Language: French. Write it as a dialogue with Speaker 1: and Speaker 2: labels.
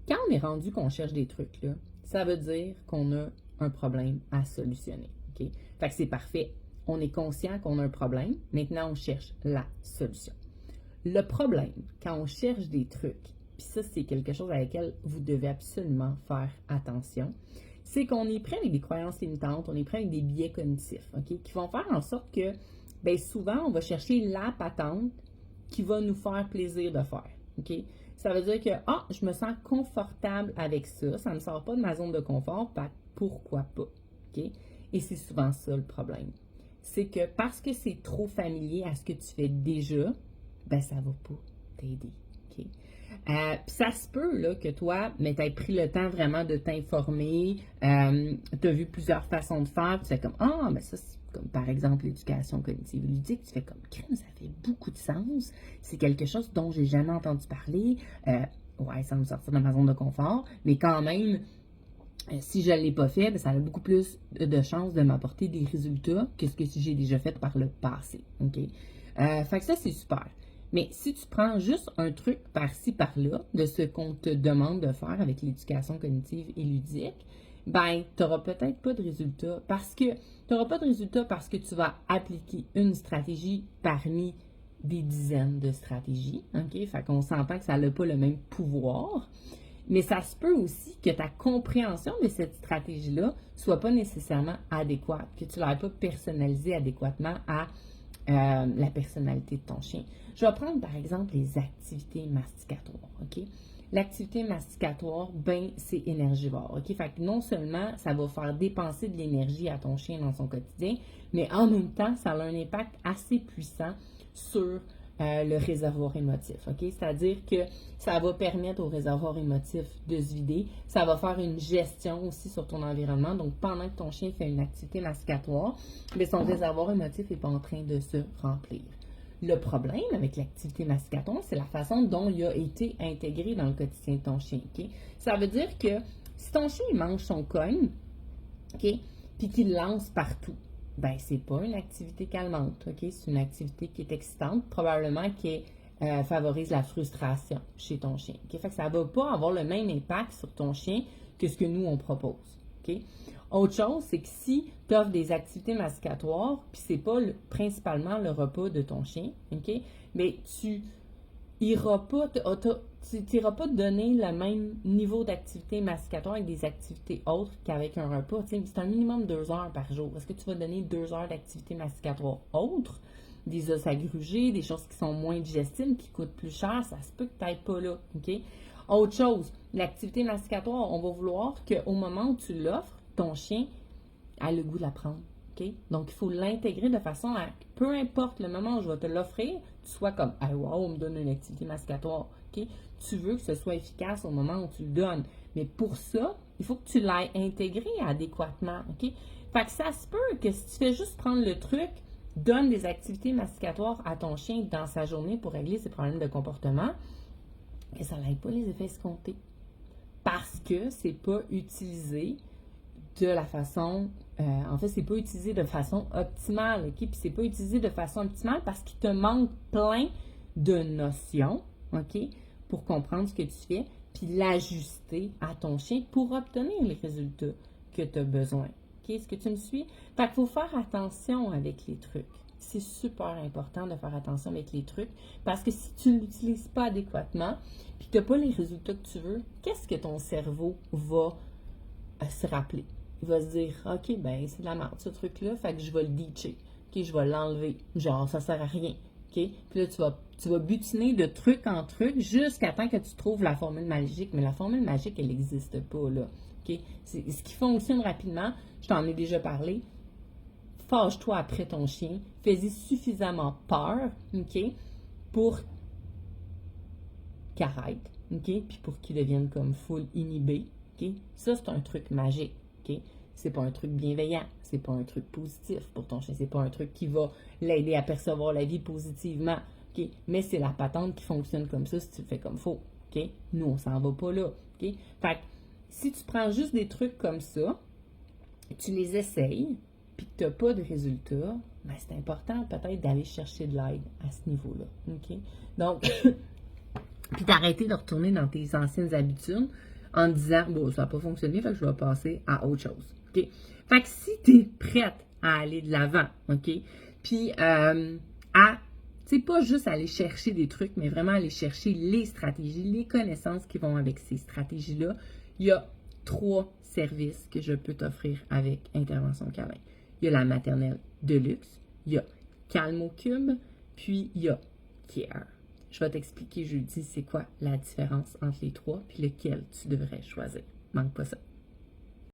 Speaker 1: Quand on est rendu qu'on cherche des trucs, là, ça veut dire qu'on a un problème à solutionner. OK? Fait que c'est parfait. On est conscient qu'on a un problème. Maintenant, on cherche la solution. Le problème, quand on cherche des trucs, puis ça, c'est quelque chose à laquelle vous devez absolument faire attention, c'est qu'on est prêt avec des croyances limitantes, on est prêt avec des biais cognitifs, OK, qui vont faire en sorte que, bien souvent, on va chercher la patente qui va nous faire plaisir de faire, OK? Ça veut dire que, je me sens confortable avec ça, ça ne me sort pas de ma zone de confort, pourquoi pas, OK? Et c'est souvent ça le problème. C'est que parce que c'est trop familier à ce que tu fais déjà, ben ça va pas t'aider, OK? Puis ça se peut là, que toi, mais tu aies pris le temps vraiment de t'informer, tu as vu plusieurs façons de faire, puis tu fais comme, mais ça, c'est comme par exemple l'éducation cognitive et ludique, tu fais comme, crème, ça fait beaucoup de sens, c'est quelque chose dont j'ai jamais entendu parler, ouais, ça me sortir de ma zone de confort, mais quand même, si je ne l'ai pas fait, ben, ça a beaucoup plus de chances de m'apporter des résultats que ce que j'ai déjà fait par le passé, OK? Fait que ça, c'est super. Mais si tu prends juste un truc par-ci, par-là, de ce qu'on te demande de faire avec l'éducation cognitive et ludique, ben, tu n'auras peut-être pas de résultat parce que tu vas appliquer une stratégie parmi des dizaines de stratégies, OK? Fait qu'on s'entend que ça n'a pas le même pouvoir. Mais ça se peut aussi que ta compréhension de cette stratégie-là soit pas nécessairement adéquate, que tu ne l'aies pas personnalisée adéquatement à la personnalité de ton chien. Je vais prendre par exemple les activités masticatoires, OK? L'activité masticatoire, ben, c'est énergivore, OK? Fait que non seulement ça va faire dépenser de l'énergie à ton chien dans son quotidien, mais en même temps, ça a un impact assez puissant sur le réservoir émotif, OK? C'est-à-dire que ça va permettre au réservoir émotif de se vider. Ça va faire une gestion aussi sur ton environnement. Donc, pendant que ton chien fait une activité masticatoire, bien, son réservoir émotif n'est pas en train de se remplir. Le problème avec l'activité masticatoire, c'est la façon dont il a été intégré dans le quotidien de ton chien, OK? Ça veut dire que si ton chien il mange son cogne, OK, puis qu'il le lance partout, ben c'est pas une activité calmante, OK? C'est une activité qui est excitante, probablement qui favorise la frustration chez ton chien, OK? Fait que ça va pas avoir le même impact sur ton chien que ce que nous, on propose, OK? Autre chose, c'est que si tu offres des activités masticatoires, puis c'est pas principalement le repas de ton chien, OK? Mais tu n'iras pas te donner le même niveau d'activité masticatoire avec des activités autres qu'avec un repas. C'est un minimum 2 heures par jour. Est-ce que tu vas donner 2 heures d'activité masticatoire autres, des os à gruger, des choses qui sont moins digestibles, qui coûtent plus cher? Ça se peut que tu n'ailles pas là, OK? Autre chose, l'activité masticatoire, on va vouloir qu'au moment où tu l'offres, ton chien a le goût de la prendre. Okay? Donc, il faut l'intégrer de façon à, peu importe le moment où je vais te l'offrir, tu sois comme, ah wow, on me donne une activité masticatoire. Okay? Tu veux que ce soit efficace au moment où tu le donnes. Mais pour ça, il faut que tu l'aies intégré adéquatement. Okay? Fait que ça se peut que si tu fais juste prendre le truc, donne des activités masticatoires à ton chien dans sa journée pour régler ses problèmes de comportement, et ça n'aille pas les effets escomptés. Parce que c'est pas utilisé de la façon, en fait, c'est pas utilisé de façon optimale, OK? Puis c'est pas utilisé de façon optimale parce qu'il te manque plein de notions, OK? Pour comprendre ce que tu fais, puis l'ajuster à ton chien pour obtenir les résultats que tu as besoin. OK? Est-ce que tu me suis? Fait qu'il faut faire attention avec les trucs. C'est super important de faire attention avec les trucs parce que si tu ne l'utilises pas adéquatement, puis que tu n'as pas les résultats que tu veux, qu'est-ce que ton cerveau va se rappeler? Il va se dire, OK, ben c'est de la merde ce truc-là, fait que je vais le ditcher. OK, je vais l'enlever. Genre, ça sert à rien. OK? Puis là, tu vas butiner de truc en truc jusqu'à temps que tu trouves la formule magique. Mais la formule magique, elle n'existe pas, là. OK? C'est ce qui fonctionne rapidement, je t'en ai déjà parlé. Fâche-toi après ton chien. Fais-y suffisamment peur, OK? Pour qu'il arrête, OK? Puis pour qu'il devienne comme full inhibé, OK? Ça, c'est un truc magique, OK? C'est pas un truc bienveillant, c'est pas un truc positif pour ton chien, c'est pas un truc qui va l'aider à percevoir la vie positivement, OK? Mais c'est la patente qui fonctionne comme ça si tu le fais comme faut, OK? Nous, on s'en va pas là, OK? Fait que si tu prends juste des trucs comme ça, tu les essayes, puis que tu n'as pas de résultat, ben c'est important peut-être d'aller chercher de l'aide à ce niveau-là, OK? Donc, puis d'arrêter de retourner dans tes anciennes habitudes en disant, bon, ça n'a pas fonctionné, fait que je vais passer à autre chose. OK? Fait que si tu es prête à aller de l'avant, OK? Puis c'est pas juste aller chercher des trucs, mais vraiment aller chercher les stratégies, les connaissances qui vont avec ces stratégies-là. Il y a 3 services que je peux t'offrir avec Intervention Câlin. Il y a la maternelle de luxe, il y a Calmo Cube, puis il y a Care. Je vais t'expliquer jeudi c'est quoi la différence entre les 3, puis lequel tu devrais choisir. Manque pas ça.